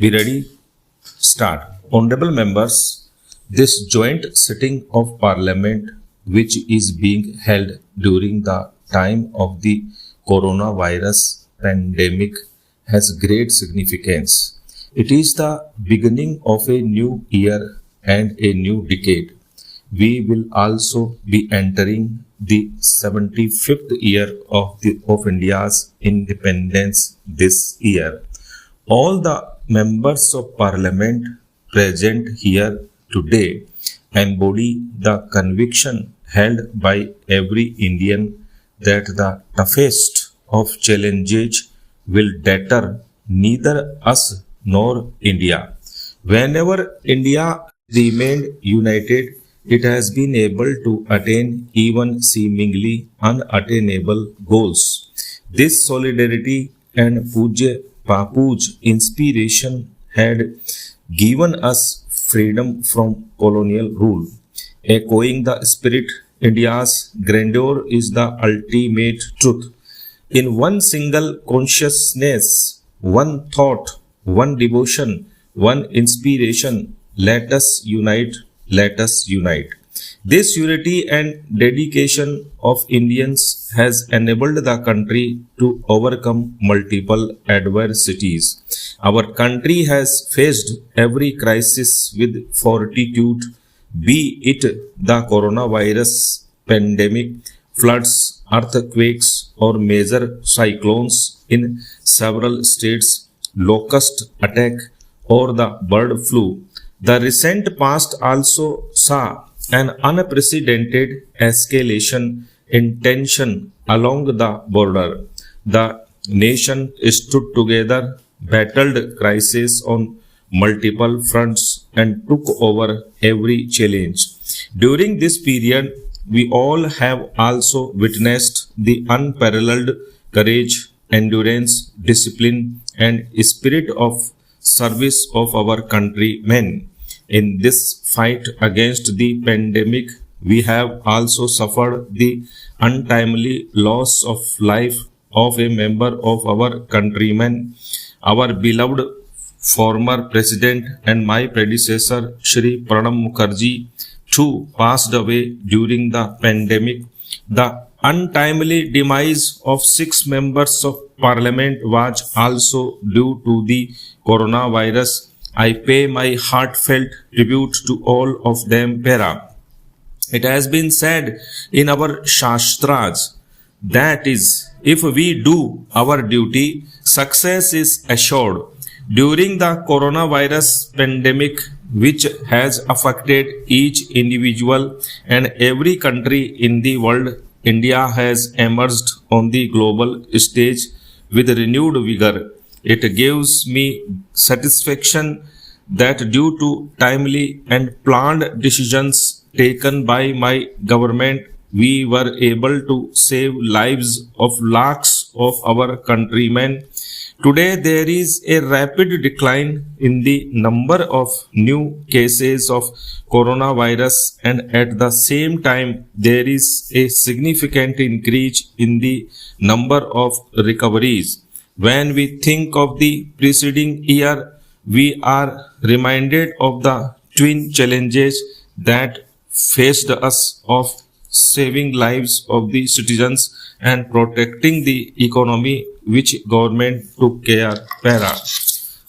We ready? Start. Honorable members, this joint sitting of Parliament, which is being held during the time of the coronavirus pandemic, has great significance. It is the beginning of a new year and a new decade. We will also be entering the 75th year of India's independence this year. All the members of Parliament present here today embody the conviction held by every Indian that the toughest of challenges will deter neither us nor India. Whenever India remained united, it has been able to attain even seemingly unattainable goals. This solidarity and Pujya Bapu's inspiration had given us freedom from colonial rule. Echoing the spirit, India's grandeur is the ultimate truth. In one single consciousness, one thought, one devotion, one inspiration, let us unite, let us unite. This unity and dedication of Indians has enabled the country to overcome multiple adversities. Our country has faced every crisis with fortitude, be it the coronavirus pandemic, floods, earthquakes, or major cyclones in several states, locust attack, or the bird flu. The recent past also saw an unprecedented escalation in tension along the border. The nation stood together, battled crisis on multiple fronts, and took over every challenge. During this period, we all have also witnessed the unparalleled courage, endurance, discipline, and spirit of service of our countrymen. In this fight against the pandemic, we have also suffered the untimely loss of life of a member of our countrymen, our beloved former president and my predecessor, Shri Pranab Mukherjee, too passed away during the pandemic. The untimely demise of 6 members of parliament was also due to the coronavirus. I pay my heartfelt tribute to all of them, Para. It has been said in our Shastras that is, if we do our duty, success is assured. During the coronavirus pandemic, which has affected each individual and every country in the world, India has emerged on the global stage with renewed vigor. It gives me satisfaction that due to timely and planned decisions taken by my government, we were able to save lives of lakhs of our countrymen. Today, there is a rapid decline in the number of new cases of coronavirus, and at the same time, there is a significant increase in the number of recoveries. When we think of the preceding year, we are reminded of the twin challenges that faced us of saving lives of the citizens and protecting the economy, which government took care. Para.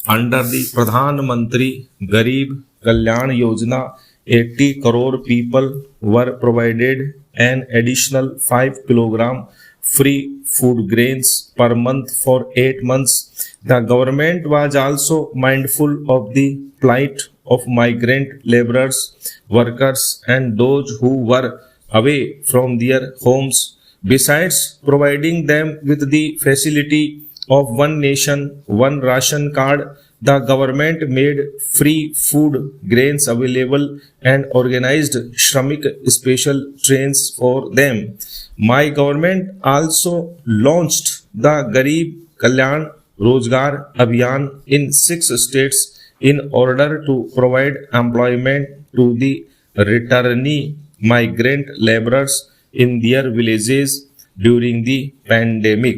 Under the Pradhan Mantri Garib Kalyan Yojana, 80 crore people were provided an additional 5 kilogram free food grains per month for 8 months. The government was also mindful of the plight of migrant laborers, workers, and those who were away from their homes. Besides providing them with the facility of one nation, one ration card, the government made free food grains available and organized Shramik special trains for them. My government also launched the Garib Kalyan Rozgar Abhiyan in 6 states in order to provide employment to the returnee migrant laborers in their villages during the pandemic.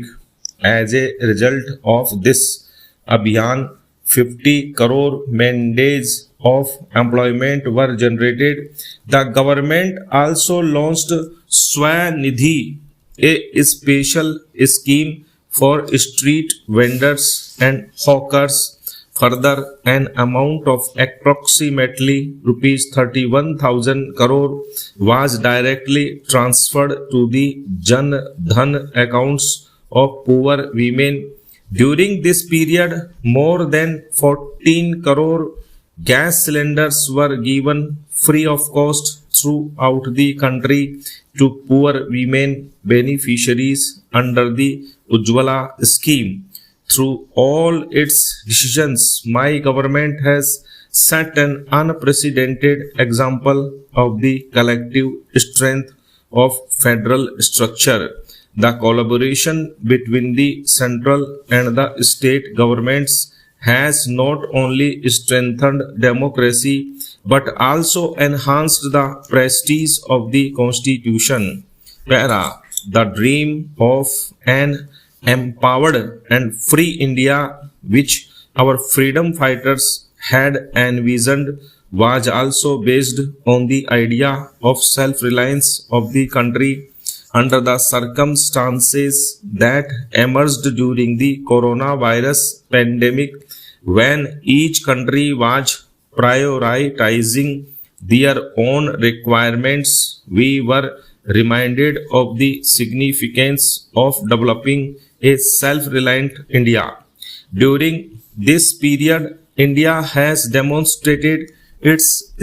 As a result of this Abhiyan, 50 crore man days of employment were generated. The government also launched SwNidhi, a special scheme for street vendors and hawkers. Further, an amount of approximately rupees 31,000 crore was directly transferred to the Jan Dhan accounts of poor women. During this period, more than 14 crore gas cylinders were given free of cost throughout the country to poor women beneficiaries under the Ujjwala scheme. Through all its decisions, my government has set an unprecedented example of the collective strength of federal structure. The collaboration between the central and the state governments has not only strengthened democracy but also enhanced the prestige of the Constitution. Para, the dream of an empowered and free India, which our freedom fighters had envisioned, was also based on the idea of self-reliance of the country under the circumstances that emerged during the coronavirus pandemic, when each country was prioritizing their own requirements. We were reminded of the significance of developing a self-reliant India. During this period, India has demonstrated its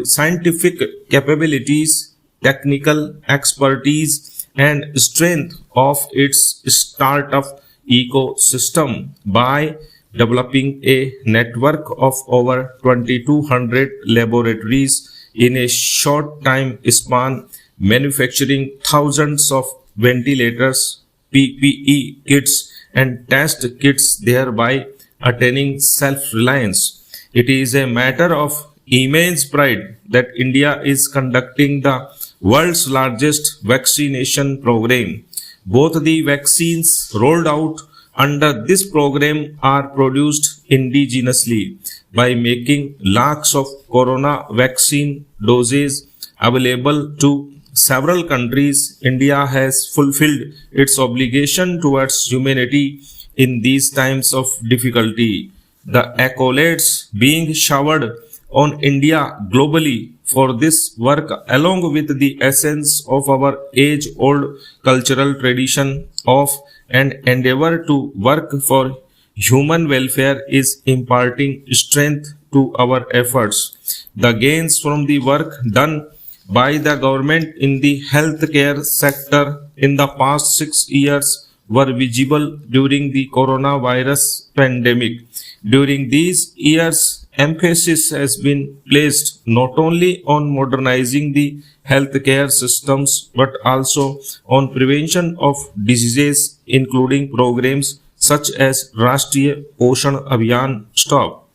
scientific capabilities, technical expertise, and strength of its startup ecosystem by developing a network of over 2,200 laboratories in a short time span, manufacturing thousands of ventilators, PPE kits, and test kits, thereby attaining self-reliance. It is a matter of immense pride that India is conducting the world's largest vaccination program. Both the vaccines rolled out under this program are produced indigenously by making lakhs of corona vaccine doses available to several countries. India has fulfilled its obligation towards humanity in these times of difficulty. The accolades being showered on India globally for this work, along with the essence of our age-old cultural tradition of an endeavor to work for human welfare, is imparting strength to our efforts. The gains from the work done by the government in the healthcare sector in the past 6 years were visible during the coronavirus pandemic. During these years, emphasis has been placed not only on modernizing the healthcare systems but also on prevention of diseases, including programs such as Rashtriya Poshan Abhiyan. Stop.